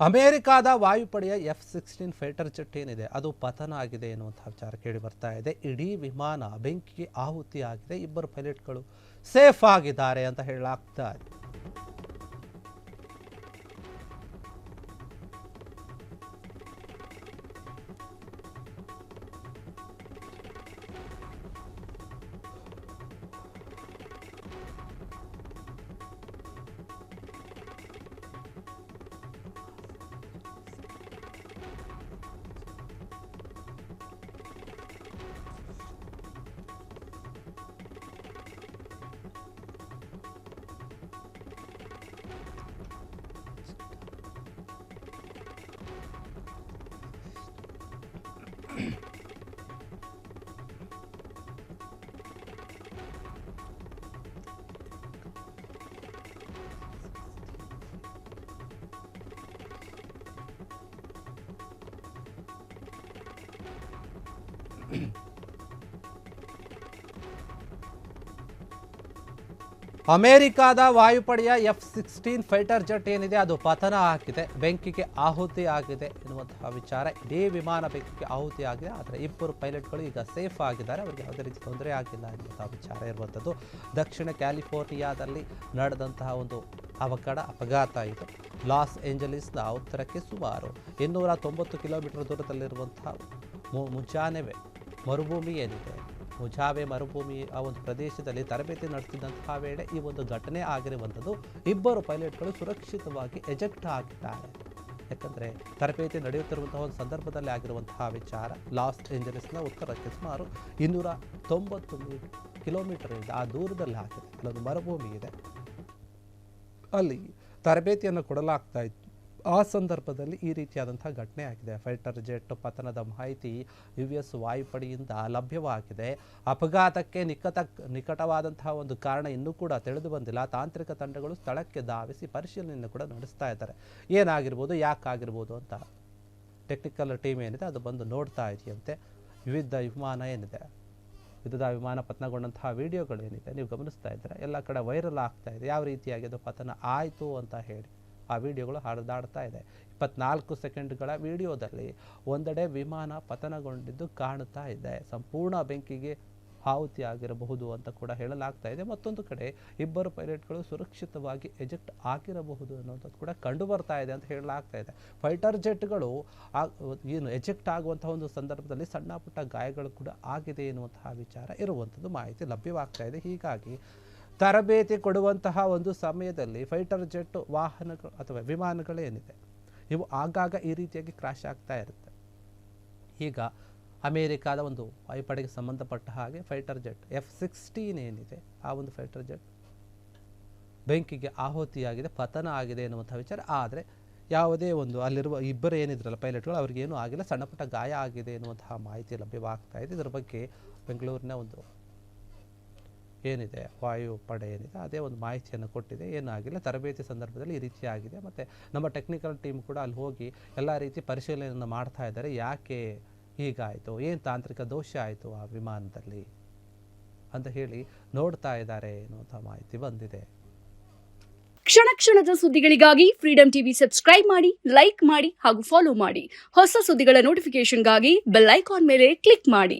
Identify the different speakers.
Speaker 1: ಅಮೆರಿಕಾದ ವಾಯುಪಡೆಯ F-16 fighter jet ಏನಿದೆ ಅದು ಪತನ ಆಗಿದೆ ಎನ್ನುವಂತಹ ವಿಚಾರ ಕೇಳಿ ಬರ್ತಾ ಇದೆ. ಇಡೀ ವಿಮಾನ ಬೆಂಕಿಗೆ ಆಹುತಿ ಆಗಿದೆ. ಇಬ್ಬರು ಪೈಲಟ್ಗಳು ಸೇಫ್ ಆಗಿದ್ದಾರೆ ಅಂತ ಹೇಳಲಾಗ್ತಾ ಇದೆ. ಅಮೆರಿಕಾದ ವಾಯುಪಡೆಯ F-16 ಫೈಟರ್ ಜೆಟ್ ಏನಿದೆ ಅದು ಪತನ ಆಗಿದೆ, ಬೆಂಕಿಗೆ ಆಹುತಿ ಆಗಿದೆ ಎನ್ನುವಂತಹ ವಿಚಾರ. ಇಡೀ ವಿಮಾನ ಬೆಂಕಿಗೆ ಆಹುತಿ ಆಗಿದೆ. ಆದರೆ ಇಬ್ಬರು ಪೈಲಟ್ಗಳು ಈಗ ಸೇಫ್ ಆಗಿದ್ದಾರೆ, ಅವರಿಗೆ ಯಾವುದೇ ರೀತಿ ತೊಂದರೆ ಆಗಿಲ್ಲ ಎನ್ನುವಂತಹ ವಿಚಾರ ಇರುವಂಥದ್ದು. ದಕ್ಷಿಣ ಕ್ಯಾಲಿಫೋರ್ನಿಯಾದಲ್ಲಿ ನಡೆದಂತಹ ಒಂದು ಅಪಘಾತ ಇದು. ಲಾಸ್ ಏಂಜಲೀಸ್ನ ಉತ್ತರಕ್ಕೆ ಸುಮಾರು 290 ಕಿಲೋಮೀಟರ್ ದೂರದಲ್ಲಿರುವಂತಹ ಮುಜಾವೆವೆ ಮರುಭೂಮಿ ಏನಿದೆ, ಮುಜಾವೆ ಮರುಭೂಮಿ ಆ ಒಂದು ಪ್ರದೇಶದಲ್ಲಿ ತರಬೇತಿ ನಡೆಸಿದಂತಹ ವೇಳೆ ಈ ಒಂದು ಘಟನೆ ಆಗಿರುವಂಥದ್ದು. ಇಬ್ಬರು ಪೈಲಟ್ಗಳು ಸುರಕ್ಷಿತವಾಗಿ ಎಜೆಕ್ಟ್ ಆಗಿದ್ದಾರೆ. ಯಾಕಂದರೆ ತರಬೇತಿ ನಡೆಯುತ್ತಿರುವಂತಹ ಒಂದು ಸಂದರ್ಭದಲ್ಲಿ ಆಗಿರುವಂತಹ ವಿಚಾರ. ಲಾಸ್ ಏಂಜಲೀಸ್ನ ಉತ್ತರಕ್ಕೆ ಸುಮಾರು 290 ಕಿಲೋಮೀಟರ್ ಇದೆ, ಆ ದೂರದಲ್ಲಿ ಆಗಿದೆ. ಅಲ್ಲೊಂದು ಮರುಭೂಮಿ ಇದೆ, ಅಲ್ಲಿ ತರಬೇತಿಯನ್ನು ಕೊಡಲಾಗ್ತಾ ಇತ್ತು. ಆ ಸಂದರ್ಭದಲ್ಲಿ ಈ ರೀತಿಯಾದಂಥ ಘಟನೆ ಆಗಿದೆ. ಫೈಟರ್ ಜೆಟ್ ಪತನದ ಮಾಹಿತಿ US ವಾಯುಪಡೆಯಿಂದ ಲಭ್ಯವಾಗಿದೆ. ಅಪಘಾತಕ್ಕೆ ನಿಕಟವಾದಂತಹ ಒಂದು ಕಾರಣ ಇನ್ನೂ ಕೂಡ ತಿಳಿದು ಬಂದಿಲ್ಲ. ತಾಂತ್ರಿಕ ತಂಡಗಳು ಸ್ಥಳಕ್ಕೆ ಧಾವಿಸಿ ಪರಿಶೀಲನೆಯನ್ನು ಕೂಡ ನಡೆಸ್ತಾ ಇದ್ದಾರೆ. ಏನಾಗಿರ್ಬೋದು, ಯಾಕಾಗಿರ್ಬೋದು ಅಂತ ಟೆಕ್ನಿಕಲ್ ಟೀಮ್ ಏನಿದೆ ಅದು ಬಂದು ನೋಡ್ತಾ ಇದೆಯಂತೆ. ವಿವಿಧ ವಿಮಾನ ಪತನಗೊಂಡಂತಹ ವಿಡಿಯೋಗಳು ಏನಿದೆ ನೀವು ಗಮನಿಸ್ತಾ ಇದ್ದೀರಾ, ಎಲ್ಲ ಕಡೆ ವೈರಲ್ ಆಗ್ತಾ ಇದೆ. ಯಾವ ರೀತಿಯಾಗಿ ಅದು ಪತನ ಆಯಿತು ಅಂತ ಹೇಳಿ ಆ ವಿಡಿಯೋಗಳು ಹರಿದಾಡ್ತಾ ಇದೆ. 24 ಸೆಕೆಂಡ್ಗಳ ವಿಡಿಯೋದಲ್ಲಿ ಒಂದೆಡೆ ವಿಮಾನ ಪತನಗೊಂಡಿದ್ದು ಕಾಣ್ತಾ ಇದೆ. ಸಂಪೂರ್ಣ ಬೆಂಕಿಗೆ ಆಹುತಿ ಆಗಿರಬಹುದು ಅಂತ ಕೂಡ ಹೇಳಲಾಗ್ತಾ ಇದೆ. ಮತ್ತೊಂದು ಕಡೆ ಇಬ್ಬರು ಪೈಲಟ್ಗಳು ಸುರಕ್ಷಿತವಾಗಿ ಎಜೆಕ್ಟ್ ಆಗಿರಬಹುದು ಅನ್ನೋದು ಕೂಡ ಕಂಡು ಬರ್ತಾ ಇದೆ ಅಂತ ಹೇಳಲಾಗ್ತಾ ಇದೆ. ಫೈಟರ್ ಜೆಟ್ಗಳು ಏನು ಎಜೆಕ್ಟ್ ಆಗುವಂತಹ ಒಂದು ಸಂದರ್ಭದಲ್ಲಿ ಸಣ್ಣ ಪುಟ್ಟ ಗಾಯಗಳು ಕೂಡ ಆಗಿದೆ ಎನ್ನುವಂತಹ ವಿಚಾರ ಇರುವಂಥದ್ದು ಮಾಹಿತಿ ಲಭ್ಯವಾಗ್ತಾ ಇದೆ. ಹೀಗಾಗಿ ತರಬೇತಿ ಕೊಡುವಂತಹ ಒಂದು ಸಮಯದಲ್ಲಿ ಫೈಟರ್ ಜೆಟ್ ವಾಹನಗಳು ಅಥವಾ ವಿಮಾನಗಳೇನಿದೆ ಇವು ಆಗಾಗ ಈ ರೀತಿಯಾಗಿ ಕ್ರಾಶ್ ಆಗ್ತಾ ಇರುತ್ತೆ. ಈಗ ಅಮೇರಿಕಾದ ಒಂದು ವಾಯುಪಡೆಗೆ ಸಂಬಂಧಪಟ್ಟ ಹಾಗೆ ಫೈಟರ್ ಜೆಟ್ F-16 ಏನಿದೆ ಆ ಒಂದು ಫೈಟರ್ ಜೆಟ್ ಬೆಂಕಿಗೆ ಆಹುತಿಯಾಗಿದೆ, ಪತನ ಆಗಿದೆ ಎನ್ನುವಂಥ ವಿಚಾರ. ಆದರೆ ಯಾವುದೇ ಒಂದು ಅಲ್ಲಿರುವ ಇಬ್ಬರು ಏನಿದ್ರಲ್ಲ ಪೈಲಟ್ಗಳು ಅವ್ರಿಗೇನೂ ಆಗಿಲ್ಲ, ಸಣ್ಣ ಪುಟ್ಟ ಗಾಯ ಆಗಿದೆ ಎನ್ನುವಂತಹ ಮಾಹಿತಿ ಲಭ್ಯವಾಗ್ತಾ ಇದೆ. ಇದರ ಬಗ್ಗೆ ಬೆಂಗಳೂರಿನ ಒಂದು ಏನಿದೆ ವಾಯುಪಡೆ ಏನಿದೆ ಅದೇ ಒಂದು ಮಾಹಿತಿಯನ್ನು ಕೊಟ್ಟಿದೆ. ಏನಾಗಿಲ್ಲ, ತರಬೇತಿ ಸಂದರ್ಭದಲ್ಲಿ ಈ ರೀತಿ ಆಗಿದೆ. ಮತ್ತು ನಮ್ಮ ಟೆಕ್ನಿಕಲ್ ಟೀಮ್ ಕೂಡ ಅಲ್ಲಿ ಹೋಗಿ ಎಲ್ಲ ರೀತಿ ಪರಿಶೀಲನೆಯನ್ನು ಮಾಡ್ತಾ ಇದ್ದಾರೆ. ಯಾಕೆ ಹೀಗಾಯಿತು, ಏನು ತಾಂತ್ರಿಕ ದೋಷ ಆಯಿತು ಆ ವಿಮಾನದಲ್ಲಿ ಅಂತ ಹೇಳಿ ನೋಡ್ತಾ ಇದ್ದಾರೆ ಎನ್ನುವಂಥ ಮಾಹಿತಿ ಬಂದಿದೆ.
Speaker 2: ಕ್ಷಣ ಕ್ಷಣದ ಸುದ್ದಿಗಳಿಗಾಗಿ ಫ್ರೀಡಮ್ ಟಿವಿ ಸಬ್ಸ್ಕ್ರೈಬ್ ಮಾಡಿ, ಲೈಕ್ ಮಾಡಿ ಹಾಗೂ ಫಾಲೋ ಮಾಡಿ. ಹೊಸ ಸುದ್ದಿಗಳ ನೋಟಿಫಿಕೇಶನ್ಗಾಗಿ ಬೆಲ್ ಐಕಾನ್ ಮೇಲೆ ಕ್ಲಿಕ್ ಮಾಡಿ.